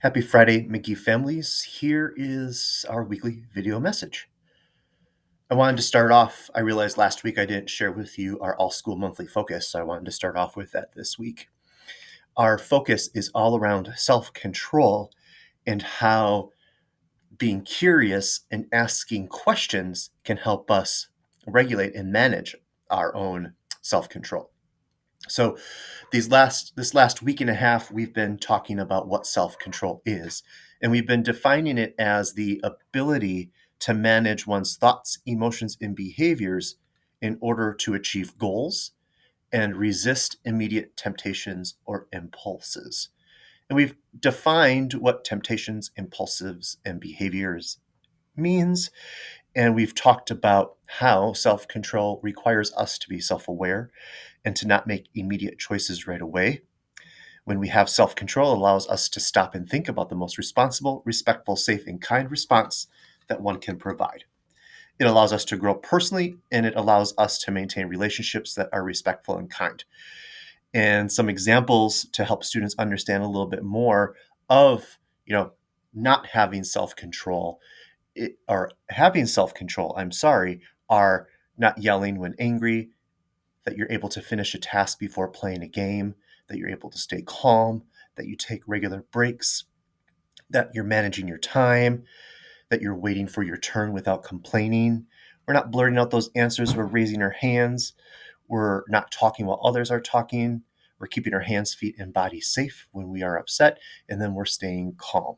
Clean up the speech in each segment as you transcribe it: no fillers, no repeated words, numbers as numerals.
Happy Friday, Magee families. Here is our weekly video message. I wanted to start off, I realized last week I didn't share with you our all school monthly focus, so I wanted to start off with that this week. Our focus is all around self-control and how being curious and asking questions can help us regulate and manage our own self-control. So this last week and a half, we've been talking about what self-control is, and we've been defining it as the ability to manage one's thoughts, emotions, and behaviors in order to achieve goals and resist immediate temptations or impulses. And we've defined what temptations, impulses, and behaviors means, and we've talked about how self-control requires us to be self-aware and to not make immediate choices right away. When we have self-control, it allows us to stop and think about the most responsible, respectful, safe, and kind response that one can provide. It allows us to grow personally, and it allows us to maintain relationships that are respectful and kind. And some examples to help students understand a little bit more of, not having self-control, or having self-control, are not yelling when angry, that you're able to finish a task before playing a game, that you're able to stay calm, that you take regular breaks, that you're managing your time, that you're waiting for your turn without complaining. We're not blurting out those answers. We're raising our hands. We're not talking while others are talking. We're keeping our hands, feet, and body safe when we are upset, and then we're staying calm.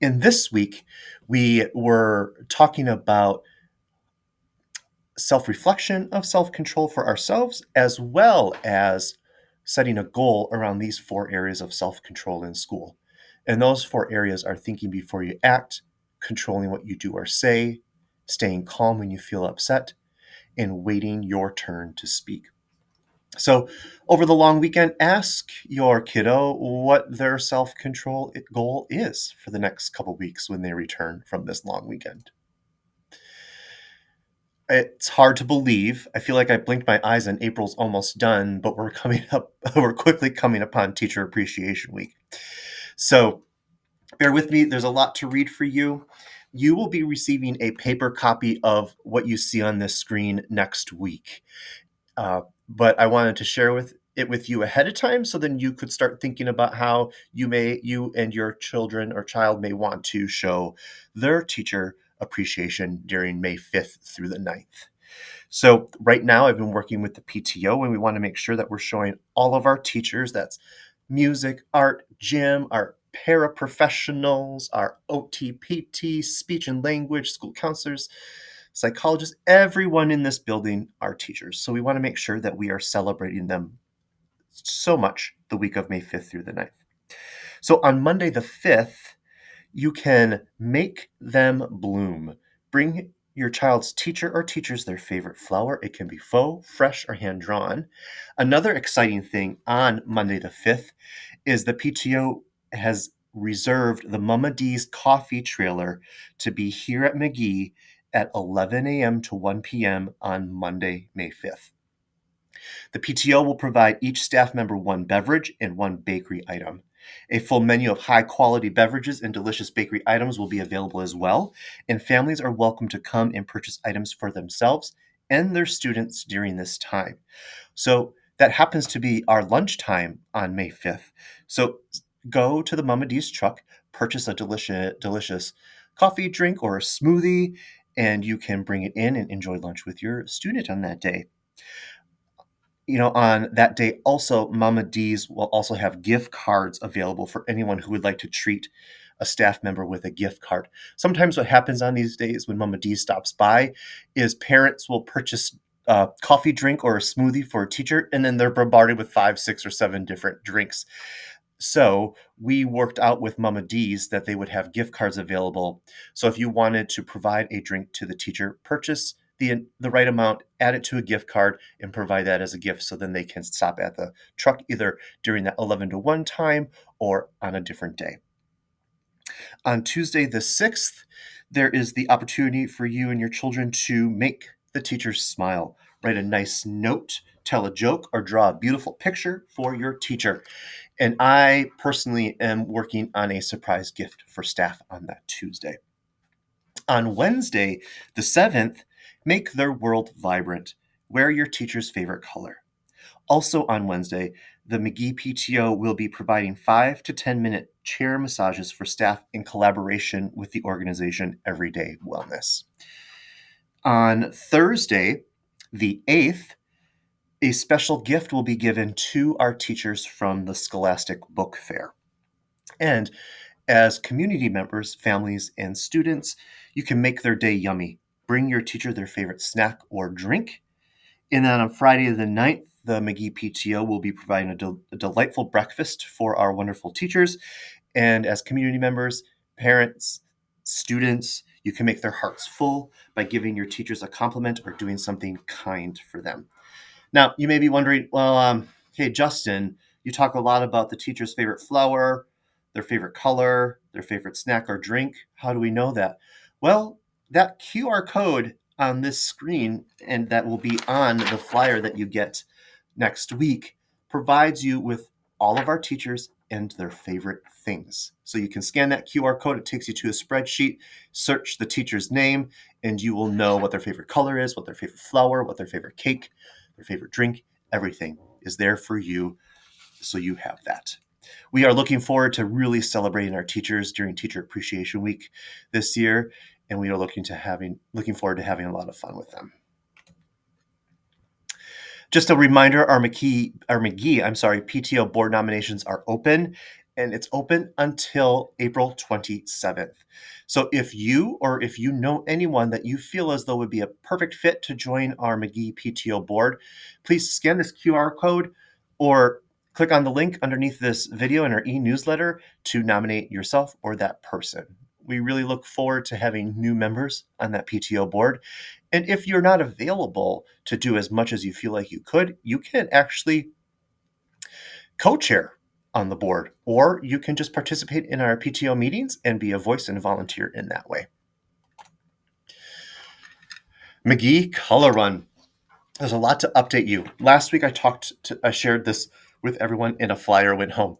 In this week, we were talking about self-reflection of self-control for ourselves, as well as setting a goal around these 4 areas of self-control in school. And those 4 areas are thinking before you act, controlling what you do or say, staying calm when you feel upset, and waiting your turn to speak. So over the long weekend, ask your kiddo what their self-control goal is for the next couple weeks when they return from this long weekend. It's hard to believe. I feel like I blinked my eyes and April's almost done, but we're quickly coming upon Teacher Appreciation Week. So bear with me. There's a lot to read for you. You will be receiving a paper copy of what you see on this screen next week. But I wanted to share it with you ahead of time, so then you could start thinking about how you and your children or child may want to show their teacher appreciation during May 5th through the 9th. So right now I've been working with the PTO, and we want to make sure that we're showing all of our teachers, that's music, art, gym, our paraprofessionals, our OT/PT, speech and language, school counselors, psychologists, everyone in this building are teachers. So we want to make sure that we are celebrating them so much the week of May 5th through the 9th. So on Monday the 5th, you can make them bloom. Bring your child's teacher or teachers their favorite flower. It can be faux, fresh, or hand-drawn. Another exciting thing on Monday the 5th is the PTO has reserved the Mama D's coffee trailer to be here at Magee at 11 a.m. to 1 p.m. on Monday, May 5th. The PTO will provide each staff member 1 beverage and 1 bakery item. A full menu of high-quality beverages and delicious bakery items will be available as well, and families are welcome to come and purchase items for themselves and their students during this time. So that happens to be our lunchtime on May 5th. So go to the Mama D's truck, purchase a delicious coffee, drink, or a smoothie, and you can bring it in and enjoy lunch with your student on that day. On that day also, Mama D's will also have gift cards available for anyone who would like to treat a staff member with a gift card. Sometimes what happens on these days when Mama D stops by is parents will purchase a coffee, drink, or a smoothie for a teacher, and then they're bombarded with 5, 6, or 7 different drinks. So we worked out with Mama D's that they would have gift cards available. So if you wanted to provide a drink to the teacher, purchase the right amount, add it to a gift card, and provide that as a gift, so then they can stop at the truck either during that 11 to 1 time or on a different day. On Tuesday the 6th, there is the opportunity for you and your children to make the teacher smile. Write a nice note, tell a joke, or draw a beautiful picture for your teacher. And I personally am working on a surprise gift for staff on that Tuesday. On Wednesday, the 7th, make their world vibrant. Wear your teacher's favorite color. Also on Wednesday, the Magee PTO will be providing 5 to 10 minute chair massages for staff in collaboration with the organization Everyday Wellness. On Thursday, the 8th, a special gift will be given to our teachers from the Scholastic Book Fair. And as community members, families, and students, you can make their day yummy. Bring your teacher their favorite snack or drink. And then on Friday the 9th, the Magee PTO will be providing a delightful breakfast for our wonderful teachers. And as community members, parents, students, you can make their hearts full by giving your teachers a compliment or doing something kind for them. Now, you may be wondering, well, hey, Justin, you talk a lot about the teacher's favorite flower, their favorite color, their favorite snack or drink. How do we know that? Well, that QR code on this screen and that will be on the flyer that you get next week provides you with all of our teachers and their favorite things. So you can scan that QR code. It takes you to a spreadsheet, search the teacher's name, and you will know what their favorite color is, what their favorite flower, what their favorite cake, their favorite drink. Everything is there for you, so you have that. We are looking forward to really celebrating our teachers during Teacher Appreciation Week this year, and we are looking forward to having a lot of fun with them. Just a reminder, our Magee PTO board nominations are open, and it's open until April 27th. So if you know anyone that you feel as though would be a perfect fit to join our Magee PTO board, please scan this QR code or click on the link underneath this video in our e-newsletter to nominate yourself or that person. We really look forward to having new members on that PTO board. And if you're not available to do as much as you feel like you could, you can actually co-chair on the board, or you can just participate in our PTO meetings and be a voice and volunteer in that way. Magee Color Run. There's a lot to update you. Last week I shared this with everyone in a flyer went home.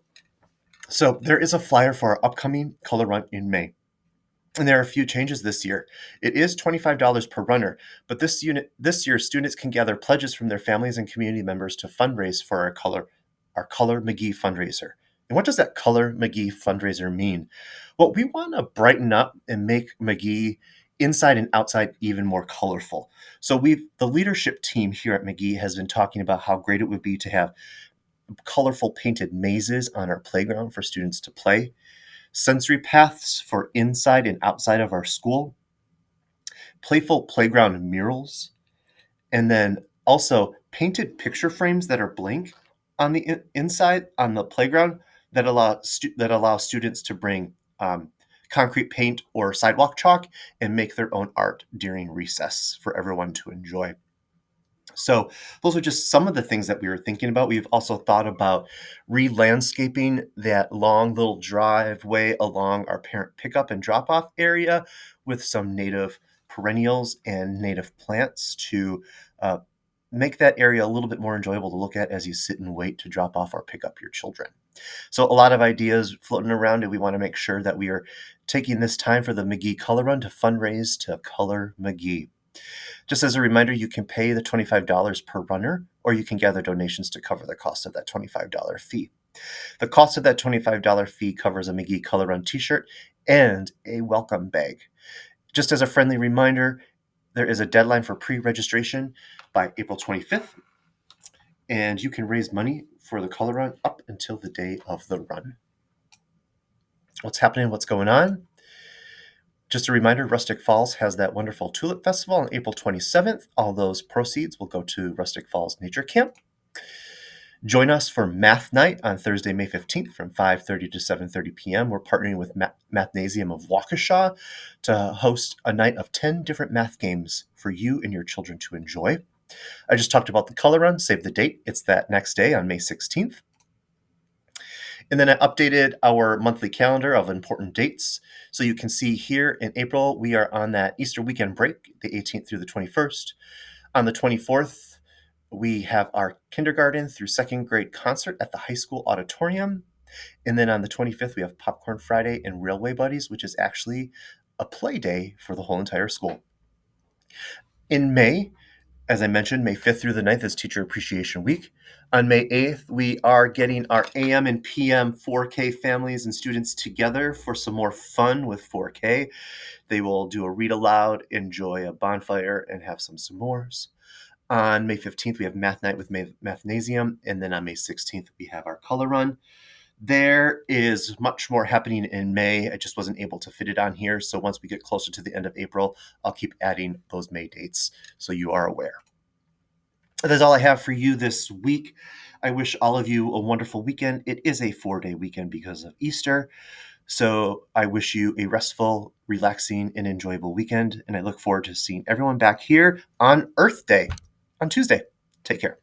So there is a flyer for our upcoming color run in May. And there are a few changes this year. It is $25 per runner, but this year, students can gather pledges from their families and community members to fundraise for our Color Magee fundraiser. And what does that Color Magee fundraiser mean? Well, we want to brighten up and make Magee inside and outside even more colorful. So the leadership team here at Magee has been talking about how great it would be to have colorful painted mazes on our playground for students to play, sensory paths for inside and outside of our school, playful playground murals, and then also painted picture frames that are blank on the inside on the playground that allow students to bring concrete paint or sidewalk chalk and make their own art during recess for everyone to enjoy. So those are just some of the things that we were thinking about. We've also thought about re-landscaping that long little driveway along our parent pickup and drop-off area with some native perennials and native plants to uh, make that area a little bit more enjoyable to look at as you sit and wait to drop off or pick up your children. So a lot of ideas floating around, and we want to make sure that we are taking this time for the Magee Color Run to fundraise to Color Magee. Just as a reminder, you can pay the $25 per runner, or you can gather donations to cover the cost of that $25 fee. The cost of that $25 fee covers a Magee Color Run t-shirt and a welcome bag. Just as a friendly reminder, there is a deadline for pre-registration by April 25th, and you can raise money for the Color Run up until the day of the run. What's happening? What's going on? Just a reminder, Rustic Falls has that wonderful Tulip Festival on April 27th. All those proceeds will go to Rustic Falls Nature Camp. Join us for Math Night on Thursday, May 15th from 5:30 to 7:30 p.m. We're partnering with Mathnasium of Waukesha to host a night of 10 different math games for you and your children to enjoy. I just talked about the Color Run. Save the date. It's that next day on May 16th. And then I updated our monthly calendar of important dates. So you can see here in April, we are on that Easter weekend break, the 18th through the 21st. On the 24th, we have our kindergarten through second grade concert at the high school auditorium. And then on the 25th, we have Popcorn Friday and Railway Buddies, which is actually a play day for the whole entire school. In May, as I mentioned, May 5th through the 9th is Teacher Appreciation Week. On May 8th, we are getting our AM and PM 4K families and students together for some more fun with 4K. They will do a read aloud, enjoy a bonfire, and have some s'mores. On May 15th, we have Math Night with Mathnasium, and then on May 16th, we have our Color Run. There is much more happening in May. I just wasn't able to fit it on here, so once we get closer to the end of April, I'll keep adding those May dates so you are aware. That's all I have for you this week. I wish all of you a wonderful weekend. It is a 4-day weekend because of Easter. So I wish you a restful, relaxing, and enjoyable weekend. And I look forward to seeing everyone back here on Earth Day on Tuesday. Take care.